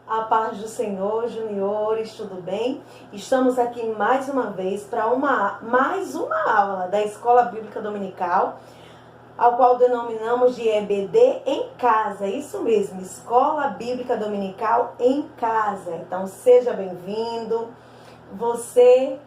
A paz do Senhor, juniores, tudo bem? Estamos aqui mais uma vez para mais uma aula da Escola Bíblica Dominical, ao qual denominamos de EBD em casa. Isso mesmo, Escola Bíblica Dominical em casa. Então seja bem-vindo, você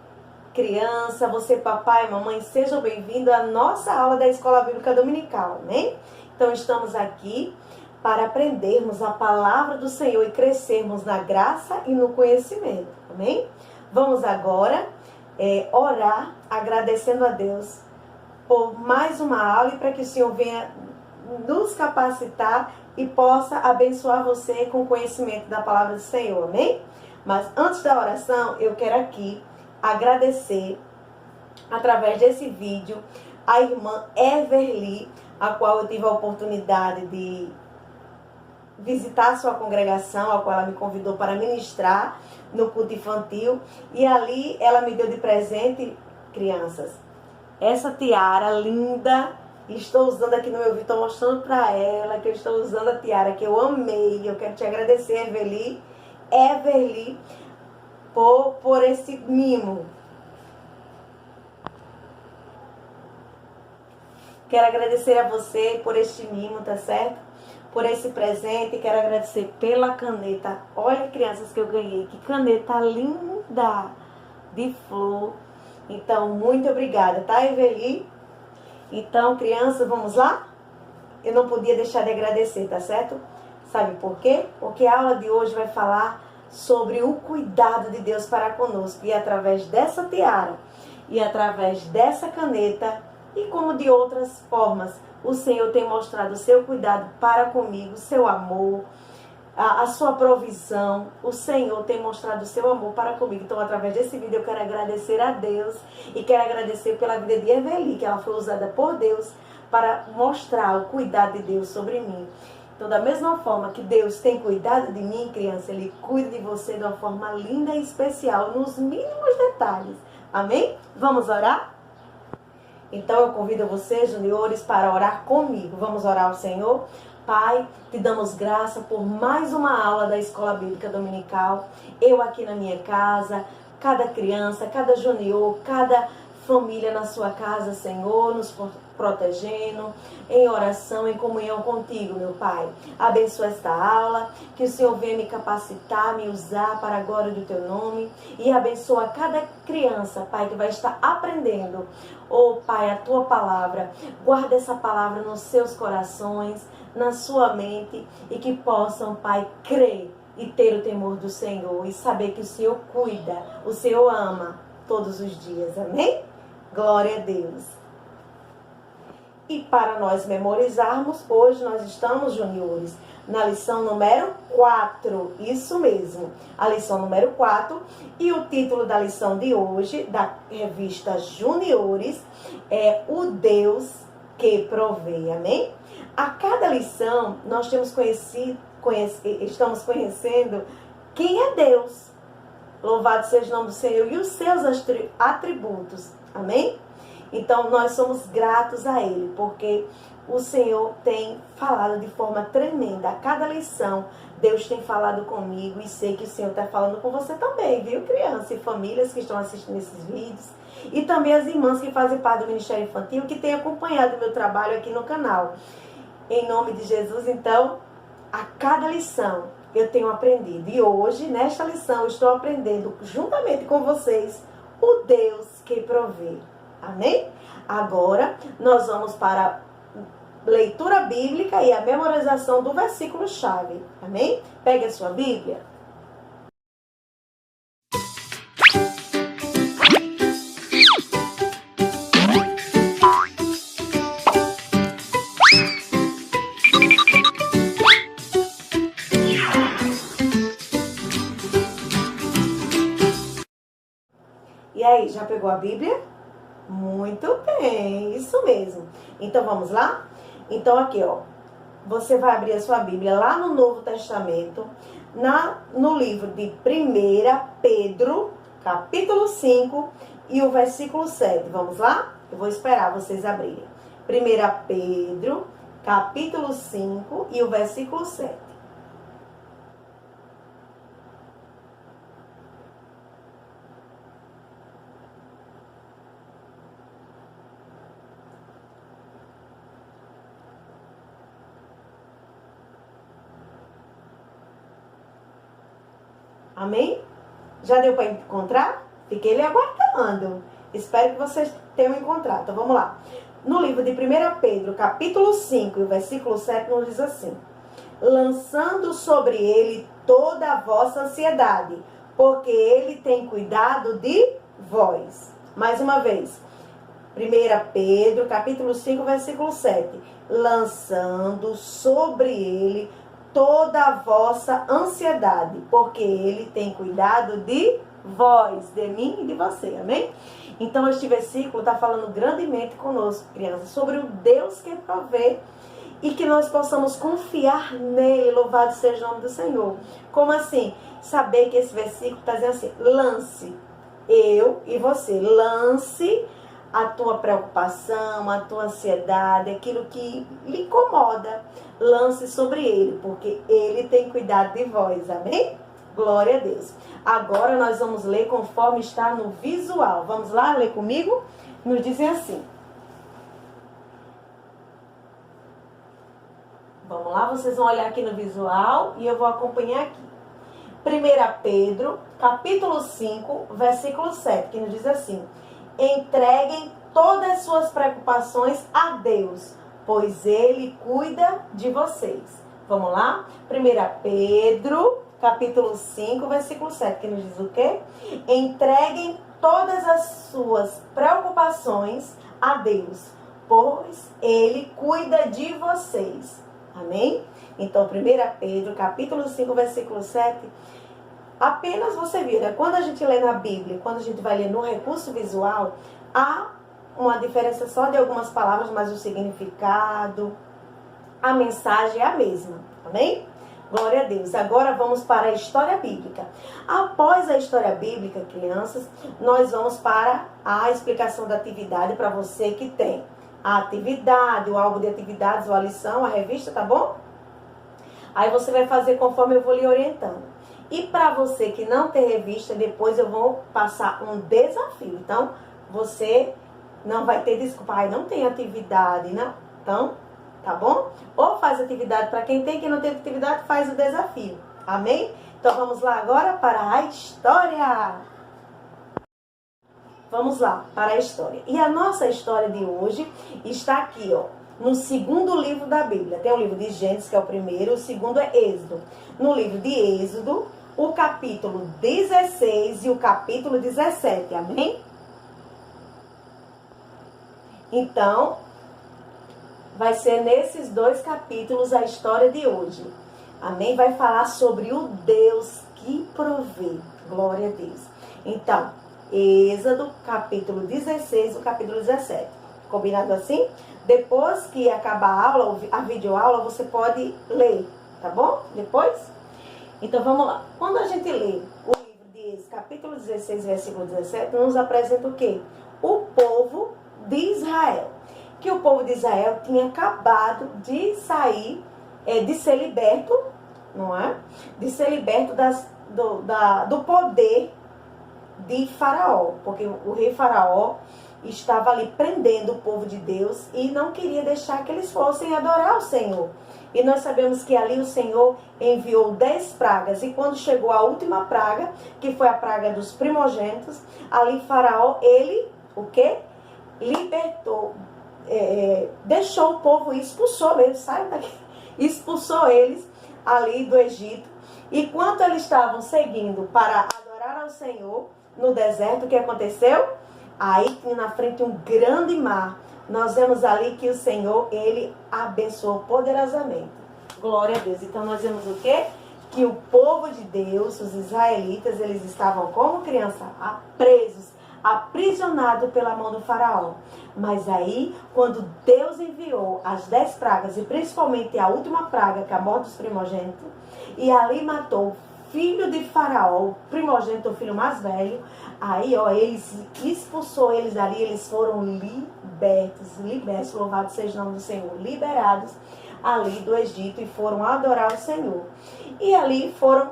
criança, você papai e mamãe, sejam bem-vindos à nossa aula da Escola Bíblica Dominical, né? Então estamos aqui para aprendermos a palavra do Senhor e crescermos na graça e no conhecimento, amém? Vamos agora orar, agradecendo a Deus por mais uma aula e para que o Senhor venha nos capacitar e possa abençoar você com o conhecimento da palavra do Senhor, amém? Mas antes da oração, eu quero aqui agradecer, através desse vídeo, a irmã Everly, a qual eu tive a oportunidade de visitar a sua congregação, a qual ela me convidou para ministrar no culto infantil. E ali ela me deu de presente, crianças, essa tiara linda. Estou usando aqui no meu vídeo, estou mostrando para ela que eu estou usando a tiara que eu amei. Eu quero te agradecer, Everly, por esse mimo. Quero agradecer a você por este mimo, tá certo? Por esse presente, quero agradecer pela caneta. Olha, crianças, que eu ganhei, que caneta linda de flor. Então, muito obrigada, tá, Everly? Então, crianças, vamos lá? Eu não podia deixar de agradecer, tá certo? Sabe por quê? Porque a aula de hoje vai falar sobre o cuidado de Deus para conosco. E através dessa tiara, e através dessa caneta, e como de outras formas, o Senhor tem mostrado o seu cuidado para comigo, o seu amor, a sua provisão. O Senhor tem mostrado o seu amor para comigo. Então, através desse vídeo, eu quero agradecer a Deus e quero agradecer pela vida de Everly, que ela foi usada por Deus para mostrar o cuidado de Deus sobre mim. Então, da mesma forma que Deus tem cuidado de mim, criança, Ele cuida de você de uma forma linda e especial, nos mínimos detalhes. Amém? Vamos orar? Então eu convido vocês, juniores, para orar comigo. Vamos orar ao Senhor. Pai, te damos graça por mais uma aula da Escola Bíblica Dominical. Eu aqui na minha casa, cada criança, cada junior, cada família na sua casa, Senhor, nos protegendo, em oração, em comunhão contigo, meu Pai. Abençoa esta aula, que o Senhor venha me capacitar, me usar para a glória do teu nome, e abençoa cada criança, Pai, que vai estar aprendendo, oh Pai, a tua palavra. Guarda essa palavra nos seus corações, na sua mente, e que possam, Pai, crer e ter o temor do Senhor, e saber que o Senhor cuida, o Senhor ama todos os dias, amém? Glória a Deus. E para nós memorizarmos, hoje nós estamos, juniores, na lição número 4. Isso mesmo, a lição número 4. E o título da lição de hoje, da revista Juniores, é O Deus que Provê. Amém? A cada lição, nós temos estamos conhecendo quem é Deus. Louvado seja o nome do Senhor e os seus atributos. Amém? Então, nós somos gratos a Ele, porque o Senhor tem falado de forma tremenda. A cada lição, Deus tem falado comigo, e sei que o Senhor está falando com você também, viu, crianças e famílias que estão assistindo esses vídeos, e também as irmãs que fazem parte do Ministério Infantil, que têm acompanhado o meu trabalho aqui no canal. Em nome de Jesus, então, a cada lição eu tenho aprendido. E hoje, nesta lição, eu estou aprendendo juntamente com vocês o Deus que provê. Amém? Agora nós vamos para a leitura bíblica e a memorização do versículo-chave. Amém? Pegue a sua Bíblia. E aí, já pegou a Bíblia? Muito bem, isso mesmo. Então vamos lá? Então aqui, ó, você vai abrir a sua Bíblia lá no Novo Testamento, no livro de 1 Pedro, capítulo 5 e o versículo 7. Vamos lá? Eu vou esperar vocês abrirem. 1 Pedro, capítulo 5 e o versículo 7. Amém? Já deu para encontrar? Fiquei lhe aguardando. Espero que vocês tenham encontrado. Então vamos lá. No livro de 1 Pedro, capítulo 5, e o versículo 7, nos diz assim: lançando sobre ele toda a vossa ansiedade, porque ele tem cuidado de vós. Mais uma vez. 1 Pedro, capítulo 5, versículo 7. Lançando sobre ele toda a vossa ansiedade, porque ele tem cuidado de vós, de mim e de você, amém? Então este versículo está falando grandemente conosco, crianças, sobre o Deus que provê e que nós possamos confiar nele. Louvado seja o nome do Senhor. Como assim? Saber que esse versículo está dizendo assim: lance, eu e você, lance a tua preocupação, a tua ansiedade, aquilo que lhe incomoda, lance sobre ele, porque ele tem cuidado de vós, amém? Glória a Deus. Agora nós vamos ler conforme está no visual. Vamos lá, ler comigo? Nos dizem assim. Vamos lá, vocês vão olhar aqui no visual e eu vou acompanhar aqui. 1 Pedro, capítulo 5, versículo 7, que nos diz assim: entreguem todas as suas preocupações a Deus, pois Ele cuida de vocês. Vamos lá? 1 Pedro, capítulo 5, versículo 7, que nos diz o quê? Entreguem todas as suas preocupações a Deus, pois Ele cuida de vocês. Amém? Então, 1 Pedro, capítulo 5, versículo 7... apenas você viu, né? Quando a gente lê na Bíblia, quando a gente vai ler no recurso visual, há uma diferença só de algumas palavras, mas o significado, a mensagem é a mesma. Amém? Glória a Deus. Agora vamos para a história bíblica. Após a história bíblica, crianças, nós vamos para a explicação da atividade para você que tem a atividade, o álbum de atividades, ou a lição, a revista, tá bom? Aí você vai fazer conforme eu vou lhe orientando. E para você que não tem revista, depois eu vou passar um desafio. Então, você não vai ter desculpa. Ai, não tem atividade, não. Então, tá bom? Ou faz atividade para quem tem, quem não tem atividade, faz o desafio. Amém? Então, vamos lá agora para a história. Vamos lá para a história. E a nossa história de hoje está aqui, ó, no segundo livro da Bíblia. Tem o livro de Gênesis, que é o primeiro, o segundo é Êxodo. No livro de Êxodo, o capítulo 16 e o capítulo 17, amém? Então, vai ser nesses dois capítulos a história de hoje. Amém? Vai falar sobre o Deus que provê. Glória a Deus. Então, Êxodo, capítulo 16 e o capítulo 17. Combinado assim? Depois que acabar a aula, a videoaula, você pode ler, tá bom? Depois? Então, vamos lá. Quando a gente lê o livro de Êxodo, capítulo 16, versículo 17, nos apresenta o quê? O povo de Israel. Que o povo de Israel tinha acabado de sair, de ser liberto, não é? De ser liberto do poder de Faraó. Porque o rei Faraó, estava ali prendendo o povo de Deus e não queria deixar que eles fossem adorar o Senhor. E nós sabemos que ali o Senhor enviou 10 pragas. E quando chegou a última praga, que foi a praga dos primogênitos, ali Faraó, ele, o quê? Libertou, deixou o povo, expulsou eles, saiu daqui, expulsou eles ali do Egito. E quando eles estavam seguindo para adorar ao Senhor no deserto, o que aconteceu? Aí tinha na frente um grande mar. Nós vemos ali que o Senhor, ele abençoou poderosamente. Glória a Deus. Então nós vemos o quê? Que o povo de Deus, os israelitas, eles estavam como criança, presos, aprisionados pela mão do faraó. Mas aí, quando Deus enviou as 10 pragas, e principalmente a última praga, que é a morte dos primogênitos, e ali matou o filho de faraó, o primogênito, o filho mais velho, aí, eles expulsou eles dali, eles foram libertos, louvado seja o nome do Senhor, liberados ali do Egito e foram adorar o Senhor. E ali foram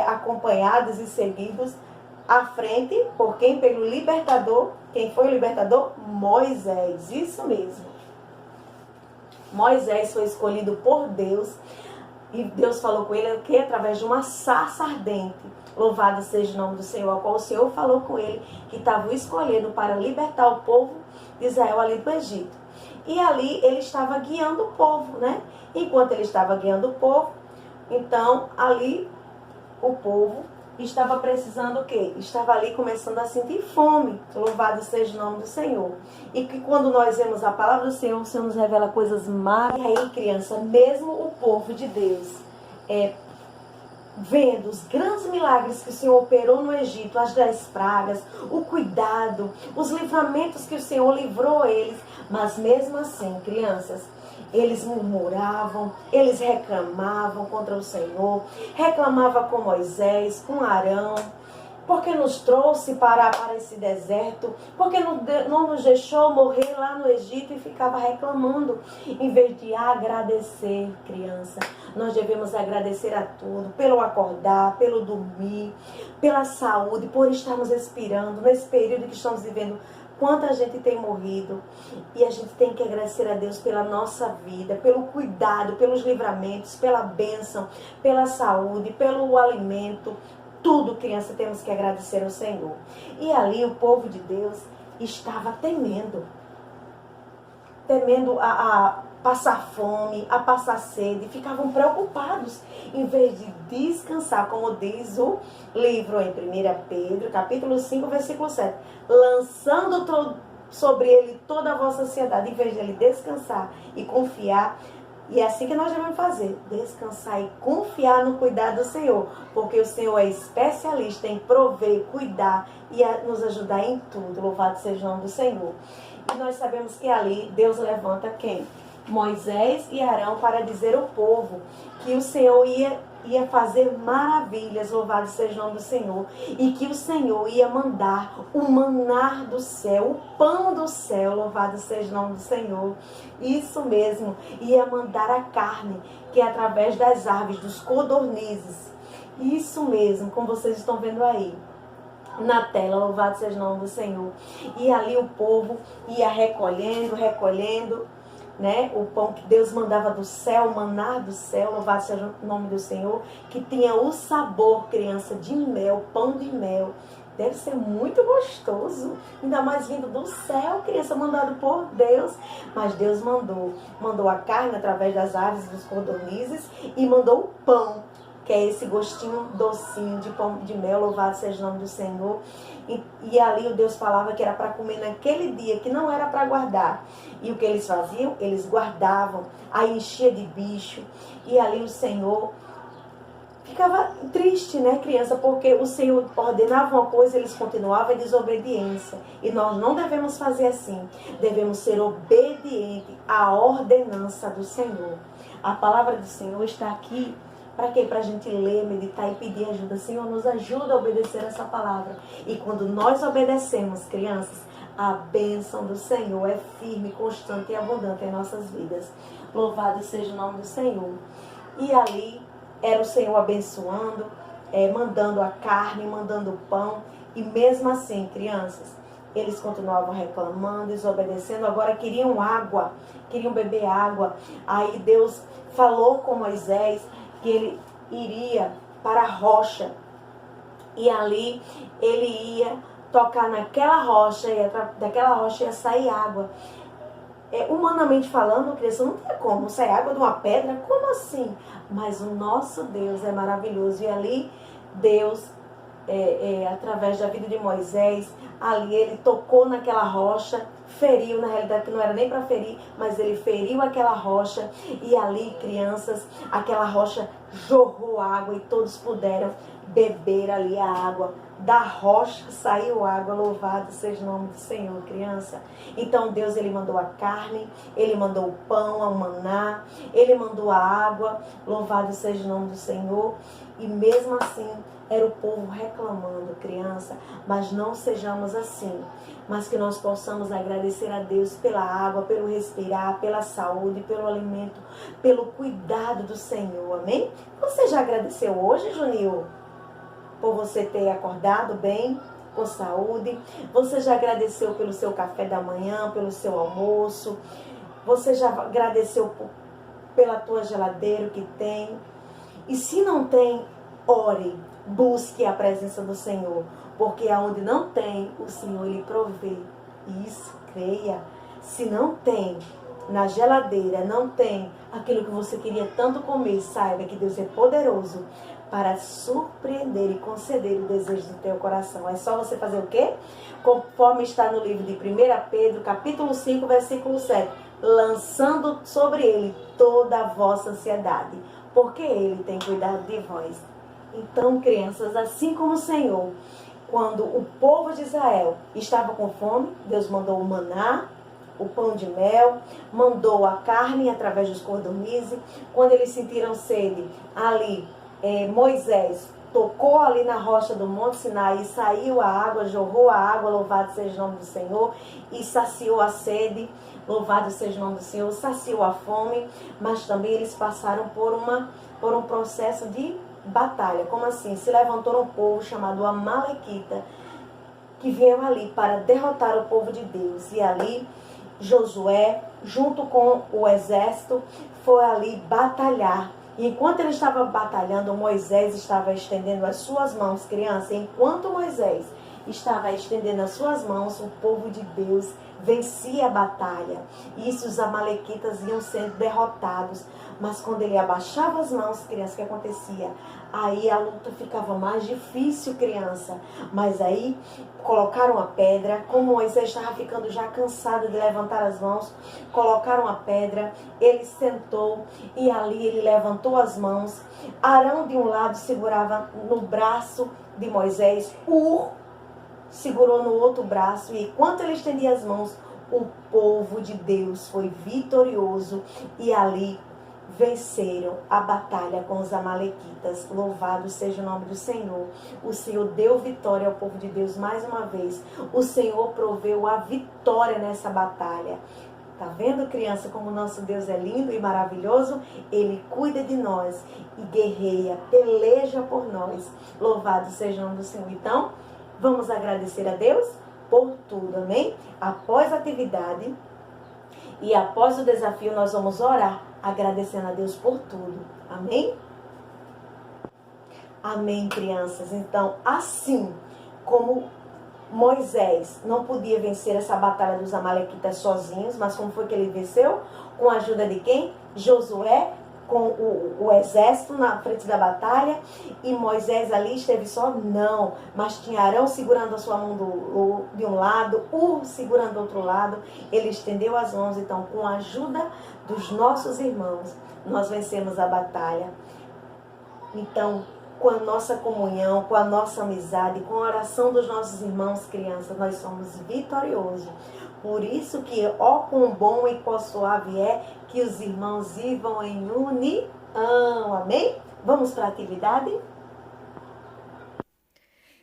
acompanhados e seguidos à frente por quem? Pelo libertador. Quem foi o libertador? Moisés, isso mesmo. Moisés foi escolhido por Deus e Deus falou com ele que através de uma sarça ardente. Louvado seja o nome do Senhor, ao qual o Senhor falou com ele que estava escolhendo para libertar o povo de Israel ali do Egito. E ali ele estava guiando o povo, né? Enquanto ele estava guiando o povo, então ali o povo estava precisando o quê? Estava ali começando a sentir fome. Louvado seja o nome do Senhor. E que quando nós vemos a palavra do Senhor, o Senhor nos revela coisas maravilhosas. E aí, criança, mesmo o povo de Deus vendo os grandes milagres que o Senhor operou no Egito, as 10 pragas, o cuidado, os livramentos que o Senhor livrou eles, mas mesmo assim, crianças, eles murmuravam, eles reclamavam contra o Senhor, reclamavam com Moisés, com Arão, porque nos trouxe para esse deserto, porque não nos deixou morrer lá no Egito, e ficava reclamando, em vez de agradecer, criança. Nós devemos agradecer a tudo, pelo acordar, pelo dormir, pela saúde, por estarmos respirando, nesse período que estamos vivendo. Quanta gente tem morrido, e a gente tem que agradecer a Deus pela nossa vida, pelo cuidado, pelos livramentos, pela bênção, pela saúde, pelo alimento. Tudo, criança, temos que agradecer ao Senhor. E ali o povo de Deus estava temendo a passar fome, a passar sede, ficavam preocupados, em vez de descansar, como diz o livro em 1 Pedro, capítulo 5, versículo 7, lançando sobre ele toda a vossa ansiedade, em vez de ele descansar e confiar. E é assim que nós devemos fazer, descansar e confiar no cuidado do Senhor, porque o Senhor é especialista em prover, cuidar e nos ajudar em tudo. Louvado seja o nome do Senhor. E nós sabemos que ali Deus levanta quem? Moisés e Arão, para dizer ao povo que o Senhor ia fazer maravilhas, louvado seja o nome do Senhor, e que o Senhor ia mandar o maná do céu, o pão do céu, louvado seja o nome do Senhor, isso mesmo, ia mandar a carne, que é através das aves, dos codornizes, isso mesmo, como vocês estão vendo aí na tela, louvado seja o nome do Senhor. E ali o povo ia recolhendo, né? O pão que Deus mandava do céu, o maná do céu, louvado seja o nome do Senhor, que tinha o sabor, criança, de mel, pão de mel. Deve ser muito gostoso, ainda mais vindo do céu, criança, mandado por Deus. Mas Deus mandou a carne através das aves, dos codornizes, e mandou o pão, que é esse gostinho docinho de pão de mel, louvado seja o nome do Senhor. E ali o Deus falava que era para comer naquele dia, que não era para guardar. E o que eles faziam? Eles guardavam, aí enchia de bicho. E ali o Senhor ficava triste, né, criança? Porque o Senhor ordenava uma coisa, eles continuavam em desobediência. E nós não devemos fazer assim. Devemos ser obedientes à ordenança do Senhor. A palavra do Senhor está aqui. Para quê? Para a gente ler, meditar e pedir ajuda. Senhor, nos ajuda a obedecer essa palavra. E quando nós obedecemos, crianças, a bênção do Senhor é firme, constante e abundante em nossas vidas. Louvado seja o nome do Senhor. E ali era o Senhor abençoando, mandando a carne, mandando o pão. E mesmo assim, crianças, Eles continuavam reclamando, desobedecendo, agora queriam água, queriam beber água. Aí Deus falou com Moisés que ele iria para a rocha, e ali ele ia tocar naquela rocha, e daquela rocha ia sair água. Humanamente falando, criança, não tem como sair água de uma pedra, como assim? Mas o nosso Deus é maravilhoso, e ali Deus, através da vida de Moisés, ali ele tocou naquela rocha, feriu, na realidade que não era nem para ferir, mas ele feriu aquela rocha, e ali, crianças, aquela rocha jorrou água, e todos puderam beber ali a água. Da rocha saiu água, louvado seja o nome do Senhor, criança. Então Deus, ele mandou a carne, ele mandou o pão, o maná, ele mandou a água, louvado seja o nome do Senhor. E mesmo assim, era o povo reclamando, criança. Mas não sejamos assim, mas que nós possamos agradecer a Deus pela água, pelo respirar, pela saúde, pelo alimento, pelo cuidado do Senhor, amém? Você já agradeceu hoje, Juninho? Por você ter acordado bem, com saúde? Você já agradeceu pelo seu café da manhã, pelo seu almoço? Você já agradeceu pela tua geladeira que tem? E se não tem, ore, busque a presença do Senhor, porque aonde não tem, o Senhor lhe provê. Isso, creia. Se não tem na geladeira, não tem aquilo que você queria tanto comer, saiba que Deus é poderoso para surpreender e conceder o desejo do teu coração. É só você fazer o quê? Conforme está no livro de 1 Pedro, capítulo 5, versículo 7. Lançando sobre ele toda a vossa ansiedade, porque ele tem cuidado de vós. Então, crianças, assim como o Senhor, quando o povo de Israel estava com fome, Deus mandou o maná, o pão de mel, mandou a carne através dos cordonize. Quando eles sentiram sede, ali Moisés tocou ali na rocha do Monte Sinai e saiu a água, jorrou a água, louvado seja o nome do Senhor, e saciou a sede, louvado seja o nome do Senhor, saciou a fome. Mas também eles passaram por um processo de batalha. Como assim? Se levantou um povo chamado Amalequita, que veio ali para derrotar o povo de Deus. E ali Josué, junto com o exército, foi ali batalhar. E enquanto ele estava batalhando, Moisés estava estendendo as suas mãos, criança. Enquanto Moisés estava estendendo as suas mãos, o povo de Deus vencia a batalha. E isso, os amalequitas iam sendo derrotados. Mas quando ele abaixava as mãos, criança, o que acontecia? Aí a luta ficava mais difícil, criança. Mas aí colocaram a pedra. Como Moisés estava ficando já cansado de levantar as mãos, colocaram a pedra. Ele sentou e ali ele levantou as mãos. Arão de um lado segurava no braço de Moisés. Segurou no outro braço. E enquanto ele estendia as mãos, o povo de Deus foi vitorioso. E ali venceram a batalha com os amalequitas. Louvado seja o nome do Senhor. O Senhor deu vitória ao povo de Deus mais uma vez. O Senhor proveu a vitória nessa batalha. Tá vendo, criança, como o nosso Deus é lindo e maravilhoso? Ele cuida de nós e guerreia, peleja por nós. Louvado seja o nome do Senhor. Então, vamos agradecer a Deus por tudo, amém? Após a atividade e após o desafio, nós vamos orar, agradecendo a Deus por tudo. Amém? Amém, crianças. Então, assim como Moisés não podia vencer essa batalha dos amalequitas sozinhos, mas como foi que ele venceu? Com a ajuda de quem? Josué, com o exército na frente da batalha. E Moisés ali esteve só? Não, mas tinha Arão segurando a sua mão de um lado, segurando do outro lado. Ele estendeu as mãos. Então, com a ajuda dos nossos irmãos, nós vencemos a batalha. Então, com a nossa comunhão, com a nossa amizade, com a oração dos nossos irmãos, crianças, nós somos vitoriosos. Por isso que, ó, quão bom e quão suave é que os irmãos vivam em união. Amém? Vamos para a atividade?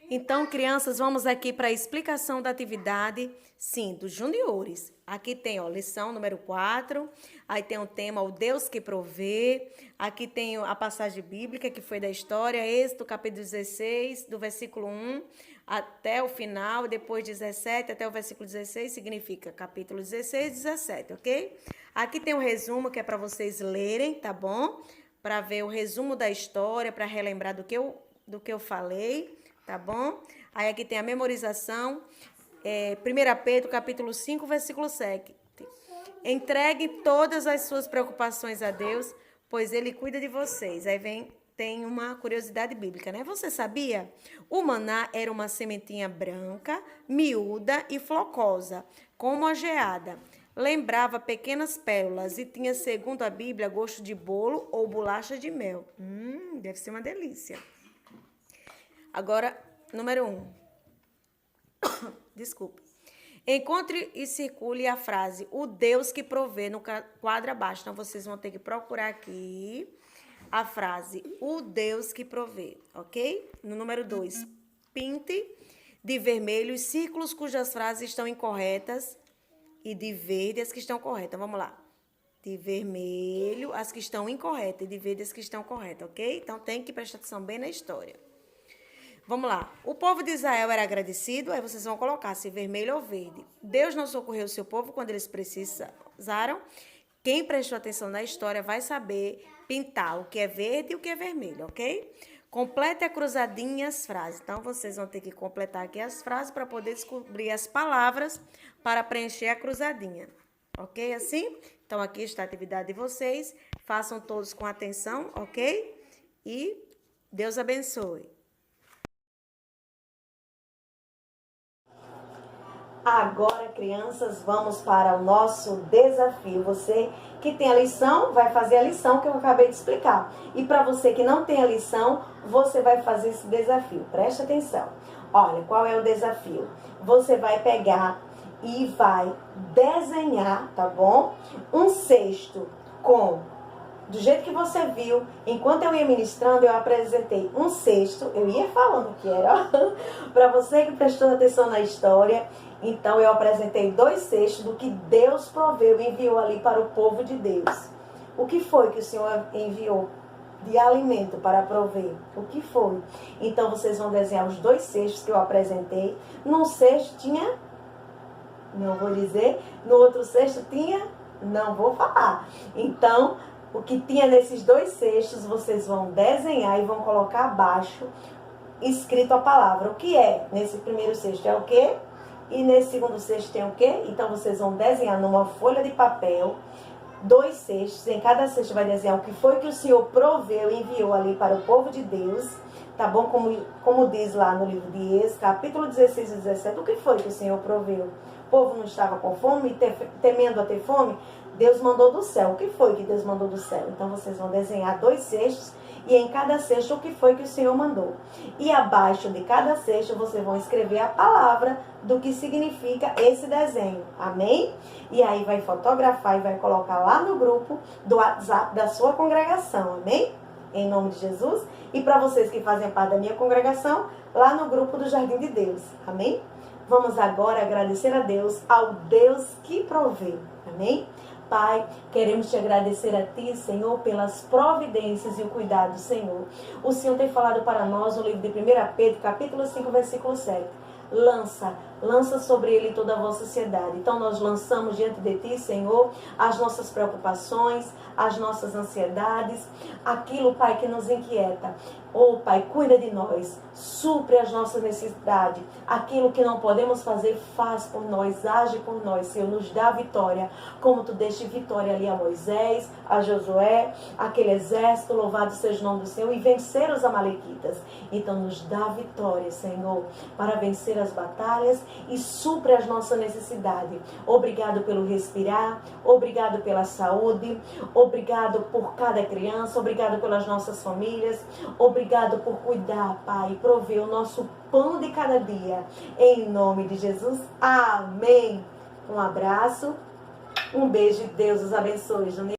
Então, crianças, vamos aqui para a explicação da atividade, sim, dos juniores. Aqui tem, ó, lição número 4, aí tem o tema, o Deus que provê. Aqui tem a passagem bíblica, que foi da história, Êxodo, capítulo 16, do versículo 1 até o final, depois 17, até o versículo 16, significa capítulo 16 e 17, ok? Aqui tem um resumo que é para vocês lerem, tá bom? Para ver o resumo da história, para relembrar do que eu falei, tá bom? Aí aqui tem a memorização, 1 Pedro, capítulo 5, versículo 7. Entregue todas as suas preocupações a Deus, pois Ele cuida de vocês. Aí tem uma curiosidade bíblica, né? Você sabia? O maná era uma sementinha branca, miúda e flocosa, como a geada. Lembrava pequenas pérolas e tinha, segundo a Bíblia, gosto de bolo ou bolacha de mel. Deve ser uma delícia. Agora, número 1. Desculpa. Encontre e circule a frase o Deus que provê no quadro abaixo. Então, vocês vão ter que procurar aqui a frase o Deus que provê, ok? No número 2, pinte de vermelho os círculos cujas frases estão incorretas e de verde as que estão corretas. Vamos lá. De vermelho as que estão incorretas e de verde as que estão corretas, ok? Então, tem que prestar atenção bem na história. Vamos lá. O povo de Israel era agradecido, aí vocês vão colocar se vermelho ou verde. Deus não socorreu o seu povo quando eles precisaram. Quem prestou atenção na história vai saber pintar o que é verde e o que é vermelho, ok? Complete a cruzadinha as frases. Então, vocês vão ter que completar aqui as frases para poder descobrir as palavras para preencher a cruzadinha. Ok? Assim? Então, aqui está a atividade de vocês. Façam todos com atenção, ok? E Deus abençoe. Agora, crianças, vamos para o nosso desafio. Você que tem a lição, vai fazer a lição que eu acabei de explicar. E para você que não tem a lição, você vai fazer esse desafio. Preste atenção. Olha, qual é o desafio? Você vai pegar e vai desenhar, tá bom? Um cesto do jeito que você viu, enquanto eu ia ministrando, eu apresentei um cesto, eu ia falando que era, para você que prestou atenção na história. Então, eu apresentei 2 cestos do que Deus proveu e enviou ali para o povo de Deus. O que foi que o Senhor enviou de alimento para prover? O que foi? Então, vocês vão desenhar os 2 cestos que eu apresentei. Num cesto tinha, não vou dizer, no outro cesto tinha, não vou falar. Então, o que tinha nesses 2 cestos, vocês vão desenhar e vão colocar abaixo, escrito a palavra. O que é nesse primeiro cesto? É o quê? E nesse segundo cesto tem o quê? Então, vocês vão desenhar numa folha de papel 2 cestos. Em cada cesto vai desenhar o que foi que o Senhor proveu e enviou ali para o povo de Deus. Tá bom? Como diz lá no livro de Êxodo, capítulo 16 e 17. O que foi que o Senhor proveu? O povo não estava com fome e temendo a ter fome? Deus mandou do céu. O que foi que Deus mandou do céu? Então, vocês vão desenhar 2 cestos. E em cada cesto, o que foi que o Senhor mandou. E abaixo de cada cesto, vocês vão escrever a palavra do que significa esse desenho. Amém? E aí vai fotografar e vai colocar lá no grupo do WhatsApp da sua congregação. Amém? Em nome de Jesus. E para vocês que fazem parte da minha congregação, lá no grupo do Jardim de Deus. Amém? Vamos agora agradecer a Deus, ao Deus que provê. Amém? Pai, queremos te agradecer a Ti, Senhor, pelas providências e o cuidado, Senhor. O Senhor tem falado para nós no livro de 1 Pedro, capítulo 5, versículo 7. Lança sobre ele toda a vossa ansiedade. Então nós lançamos diante de Ti, Senhor, as nossas preocupações, as nossas ansiedades, aquilo, Pai, que nos inquieta. Oh, Pai, cuida de nós, supre as nossas necessidades. Aquilo que não podemos fazer, faz por nós, age por nós, Senhor, nos dá vitória, como Tu deste vitória ali a Moisés, a Josué, aquele exército, louvado seja o nome do Senhor, e vencer os amalequitas. Então nos dá vitória, Senhor, para vencer as batalhas e supre as nossas necessidades. Obrigado pelo respirar, obrigado pela saúde, obrigado por cada criança, obrigado pelas nossas famílias, obrigado por cuidar, Pai, e prover o nosso pão de cada dia. Em nome de Jesus, amém. Um abraço, um beijo e Deus os abençoe.